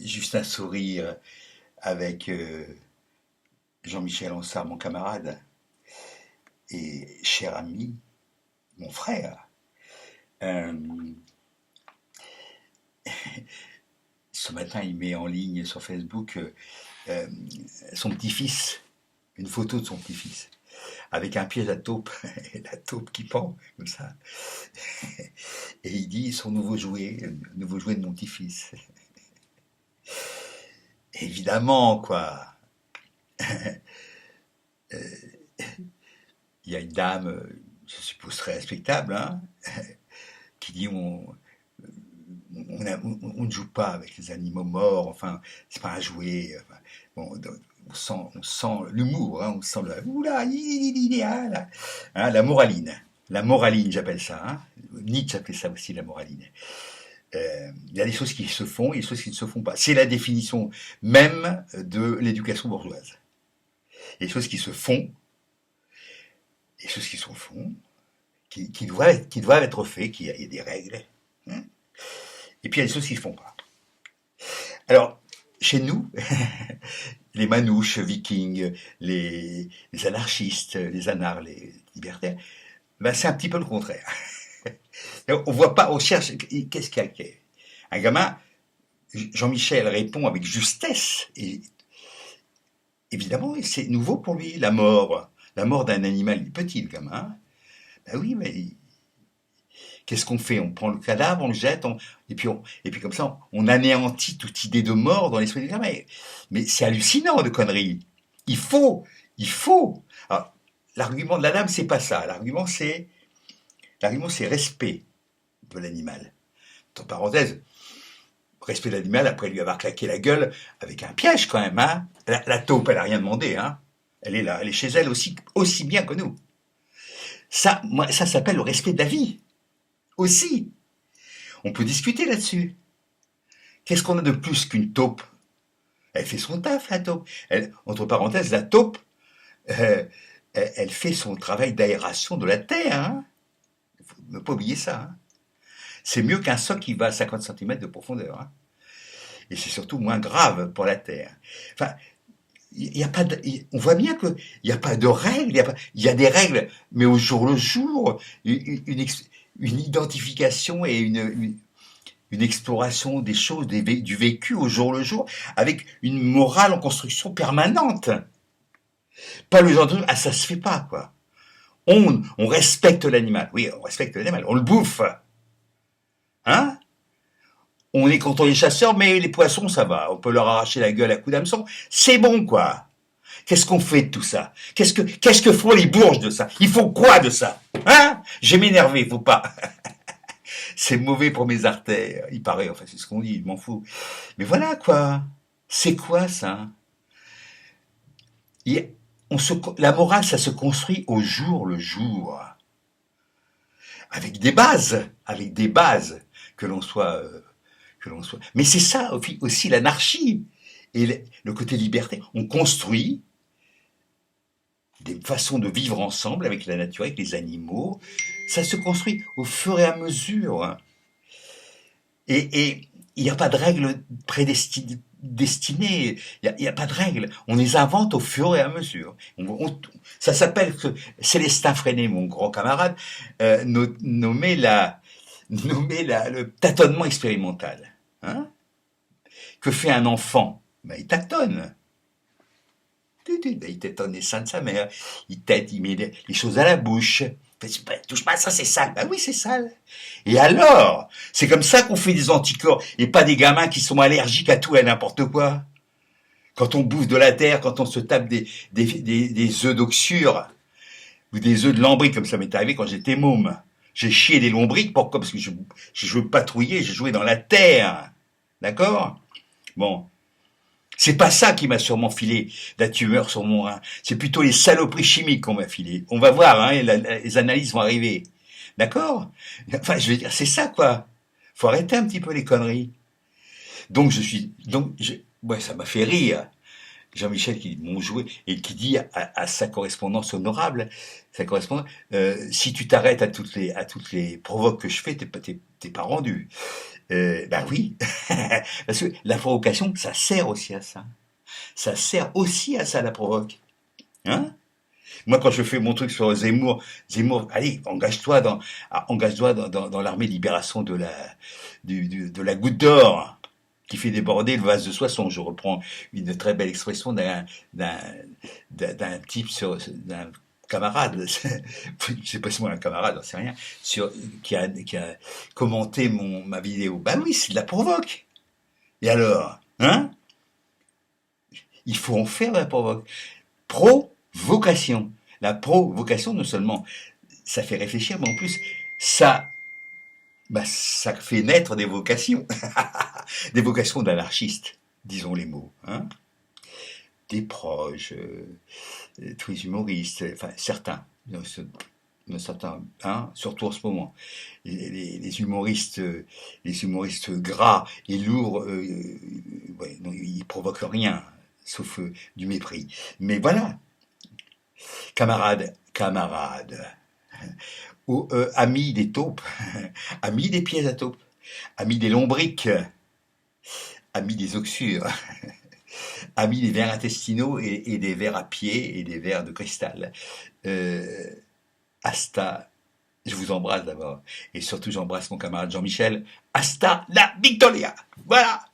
juste un sourire avec Jean-Michel Ansart, mon camarade et cher ami, mon frère. Euh, Ce matin, il met en ligne sur Facebook euh, son petit-fils, une photo de son petit-fils, avec un piège à taupe, la taupe qui pend, comme ça. Et il dit son nouveau jouet de mon petit-fils. Évidemment, quoi. Il y a une dame, je suppose très respectable, hein, qui dit on ne joue pas avec les animaux morts, enfin, c'est pas un jouet. Enfin, bon, on sent l'humour, hein, on sent le oula, hein, la moraline. La moraline, j'appelle ça. Hein. Nietzsche appelait ça aussi la moraline. Il y a des choses qui se font et des choses qui ne se font pas. C'est la définition même de l'éducation bourgeoise. Il y a des choses qui se font, et des choses qui se font, qui doivent être faites, il y a des règles. Hein. Et puis il y a des choses qui ne se font pas. Alors, chez nous, les manouches vikings, les anarchistes, les anards, les libertaires, ben c'est un petit peu le contraire. On voit pas, on cherche, qu'est-ce qu'il y a? Un gamin, Jean-Michel répond avec justesse, et évidemment, c'est nouveau pour lui, la mort d'un animal, il est petit, le gamin. Ben oui, mais qu'est-ce qu'on fait? On prend le cadavre, on le jette, et puis comme ça, on anéantit toute idée de mort dans l'esprit du gamin. Mais c'est hallucinant de conneries. Il faut. Alors, l'argument de la dame, c'est pas ça. L'argument, c'est respect de l'animal. Entre parenthèses, respect de l'animal après lui avoir claqué la gueule avec un piège quand même. Hein. La taupe, elle a rien demandé. Hein. Elle est là, elle est chez elle aussi bien que nous. Ça s'appelle le respect de la vie. Aussi. On peut discuter là-dessus. Qu'est-ce qu'on a de plus qu'une taupe? Elle fait son taf, la taupe. Entre parenthèses, la taupe, elle fait son travail d'aération de la terre. Hein. Il faut ne pas oublier ça. Hein. C'est mieux qu'un soc qui va à 50 cm de profondeur. Hein. Et c'est surtout moins grave pour la terre. Enfin, on voit bien qu'il n'y a pas de règles. Il y a des règles, mais au jour le jour, une identification et une exploration des choses, du vécu au jour le jour, avec une morale en construction permanente. Pas le genre de ah ça se fait pas quoi. On respecte l'animal. Oui, on respecte l'animal. On le bouffe. Hein? On est contre les chasseurs, mais les poissons ça va. On peut leur arracher la gueule à coups d'hameçon. C'est bon quoi. Qu'est-ce qu'on fait de tout ça? Qu'est-ce que font les bourges de ça? Ils font quoi de ça? Hein? Je vais m'énerver, faut pas. C'est mauvais pour mes artères. Il paraît, enfin c'est ce qu'on dit, je m'en fous. Mais voilà quoi. C'est quoi ça? La morale, ça se construit au jour le jour. Avec des bases que l'on soit. Mais c'est ça aussi l'anarchie et le côté liberté. On construit des façons de vivre ensemble avec la nature, avec les animaux. Ça se construit au fur et à mesure. Et il n'y a pas de règles destinées. Il n'y a pas de règles. On les invente au fur et à mesure. Ça s'appelle, Célestin Freinet, mon grand camarade, nommé le tâtonnement expérimental. Hein? Que fait un enfant? Ben, il tâtonne. Il tâtonne les seins de sa mère. Il met les choses à la bouche. Touche pas à ça, c'est sale. Ben oui, c'est sale. Et alors, c'est comme ça qu'on fait des anticorps et pas des gamins qui sont allergiques à tout et à n'importe quoi. Quand on bouffe de la terre, quand on se tape des œufs d'oxure ou des œufs de lambris, comme ça m'est arrivé quand j'étais môme. J'ai chié des lombriques, pourquoi? Parce que je patrouillais, j'ai joué dans la terre. D'accord? Bon. C'est pas ça qui m'a sûrement filé la tumeur sur mon rein. C'est plutôt les saloperies chimiques qu'on m'a filé. On va voir, hein, les analyses vont arriver. D'accord? Enfin, je veux dire, c'est ça, quoi. Faut arrêter un petit peu les conneries. Ouais, ça m'a fait rire. Jean-Michel qui dit mon jouet et qui dit à sa correspondance honorable, si tu t'arrêtes à toutes les provoques que je fais, t'es pas rendu. Ben oui, parce que la provocation, ça sert aussi à ça. Ça sert aussi à ça, la provoque. Hein? Moi, quand je fais mon truc sur Zemmour, allez, engage-toi dans l'armée de libération de la Goutte d'Or, qui fait déborder le vase de Soissons. Je reprends une très belle expression d'un, d'un type d'un camarade, je sais pas si moi un camarade, j'en sais rien, qui a commenté ma vidéo. Ben oui, c'est de la provoque. Et alors, hein? Il faut en faire de la provoque. Provocation. La provocation, non seulement ça fait réfléchir, mais en plus, ça fait naître des vocations d'anarchistes, disons les mots, hein, des proches, tous les humoristes, enfin certains, certains, hein, surtout en ce moment, les humoristes gras et lourds, ouais, non, ils provoquent rien, sauf du mépris. Mais voilà, camarades, ou amis des taupes, amis des pièges à taupes, amis des lombriques, amis des oxyures, amis des vers intestinaux et des vers à pied et des vers de cristal. Euh, hasta, je vous embrasse d'abord. Et surtout, j'embrasse mon camarade Jean-Michel. Hasta la Victoria! Voilà!